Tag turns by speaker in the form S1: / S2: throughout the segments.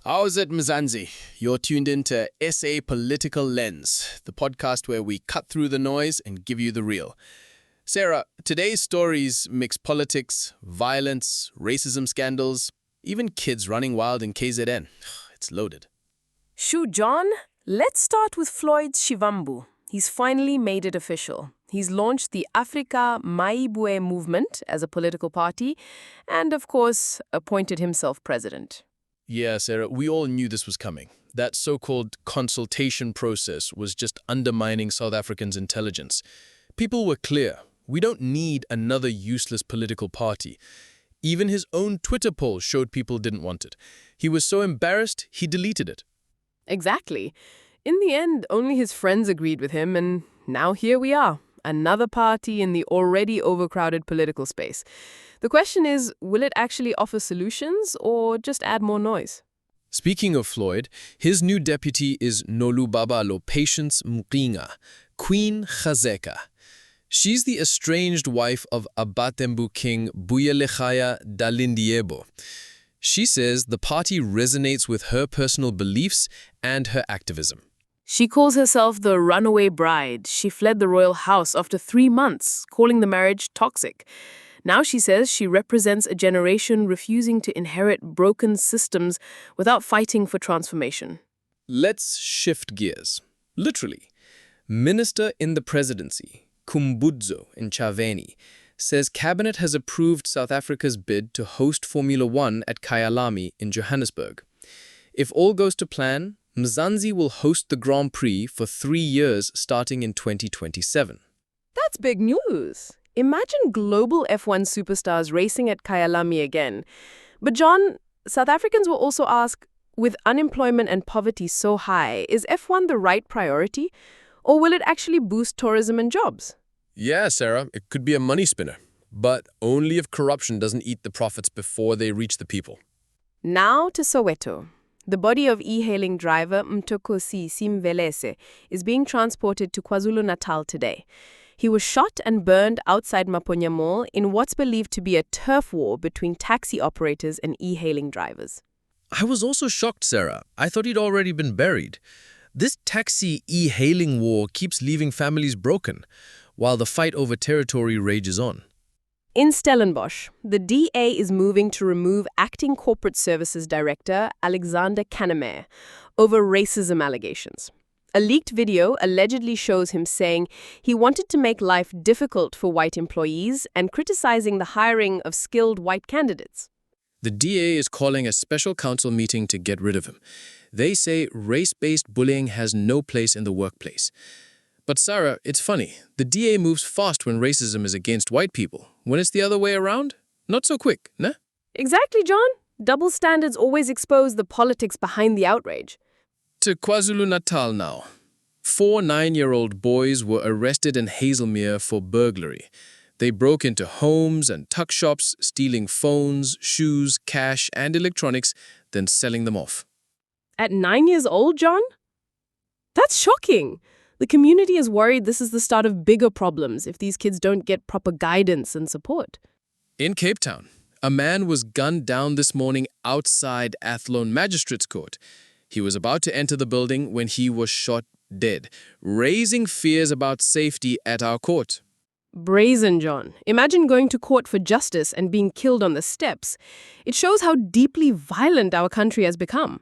S1: How's it, Mzansi? You're tuned into SA Political Lens, the podcast where we cut through the noise and give you the real. Sarah, today's stories mix politics, violence, racism scandals, even kids running wild in KZN. It's loaded.
S2: Shoo, John. Let's start with Floyd Shivambu. He's finally made it official. He's launched the Afrika Mayibuye Movement as a political party and, of course, appointed himself president.
S1: Yeah, Sarah, we all knew this was coming. That so-called consultation process was just undermining South Africans' intelligence. People were clear. We don't need another useless political party. Even his own Twitter poll showed people didn't want it. He was so embarrassed, he deleted it.
S2: Exactly. In the end, only his friends agreed with him, and now here we are, another party in the already overcrowded political space. The question is, will it actually offer solutions or just add more noise?
S1: Speaking of Floyd, his new deputy is Nolubabalo Patience Mqinga, Queen Khazeka. She's the estranged wife of Abatembu King Buyelekhaya Dalindiebo. She says the party resonates with her personal beliefs and her activism.
S2: She calls herself the runaway bride. She fled the royal house after 3 months, calling the marriage toxic. Now she says she represents a generation refusing to inherit broken systems without fighting for transformation.
S1: Let's shift gears. Literally. Minister in the presidency, Kumbudzo Ntshavheni, says cabinet has approved South Africa's bid to host Formula One at Kyalami in Johannesburg. If all goes to plan, Mzansi will host the Grand Prix for 3 years starting in 2027.
S2: That's big news. Imagine global F1 superstars racing at Kyalami again. But John, South Africans will also ask, with unemployment and poverty so high, is F1 the right priority? Or will it actually boost tourism and jobs?
S1: Yeah, Sarah, it could be a money spinner, but only if corruption doesn't eat the profits before they reach the people.
S2: Now to Soweto. The body of e-hailing driver Mtokosi Simvelese is being transported to KwaZulu-Natal today. He was shot and burned outside Maponya Mall in what's believed to be a turf war between taxi operators and e-hailing drivers.
S1: I was also shocked, Sarah. I thought he'd already been buried. This taxi e-hailing war keeps leaving families broken, while the fight over territory rages on.
S2: In Stellenbosch, the DA is moving to remove Acting Corporate Services Director Alexander Kannemeyer over racism allegations. A leaked video allegedly shows him saying he wanted to make life difficult for white employees and criticizing the hiring of skilled white candidates.
S1: The DA is calling a special council meeting to get rid of him. They say race-based bullying has no place in the workplace. But Sarah, it's funny. The DA moves fast when racism is against white people. When it's the other way around, not so quick, nah?
S2: Exactly, John. Double standards always expose the politics behind the outrage.
S1: To KwaZulu-Natal now. 4 9-year-old boys were arrested in Hazelmere for burglary. They broke into homes and tuck shops, stealing phones, shoes, cash, and electronics, then selling them off.
S2: At 9 years old, John? That's shocking. The community is worried this is the start of bigger problems if these kids don't get proper guidance and support.
S1: In Cape Town, a man was gunned down this morning outside Athlone Magistrates Court. He was about to enter the building when he was shot dead, raising fears about safety at our court.
S2: Brazen, John. Imagine going to court for justice and being killed on the steps. It shows how deeply violent our country has become.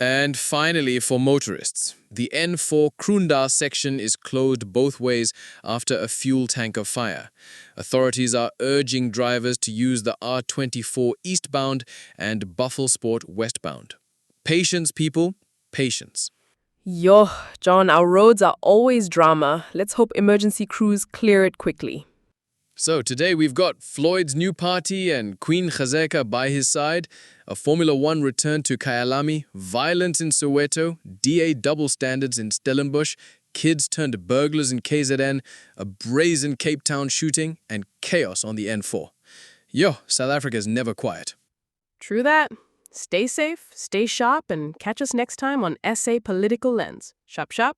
S1: And finally, for motorists, the N4 Kroondal section is closed both ways after a fuel tanker fire. Authorities are urging drivers to use the R24 eastbound and Buffelspoort westbound. Patience, people, patience.
S2: Yo, John, our roads are always drama. Let's hope emergency crews clear it quickly.
S1: So today we've got Floyd's new party and Queen Khazeka by his side, a Formula One return to Kyalami, violence in Soweto, DA double standards in Stellenbosch, kids turned burglars in KZN, a brazen Cape Town shooting, and chaos on the N4. Yo, South Africa's never quiet.
S2: True that. Stay safe, stay sharp, and catch us next time on SA Political Lens. Sharp, sharp.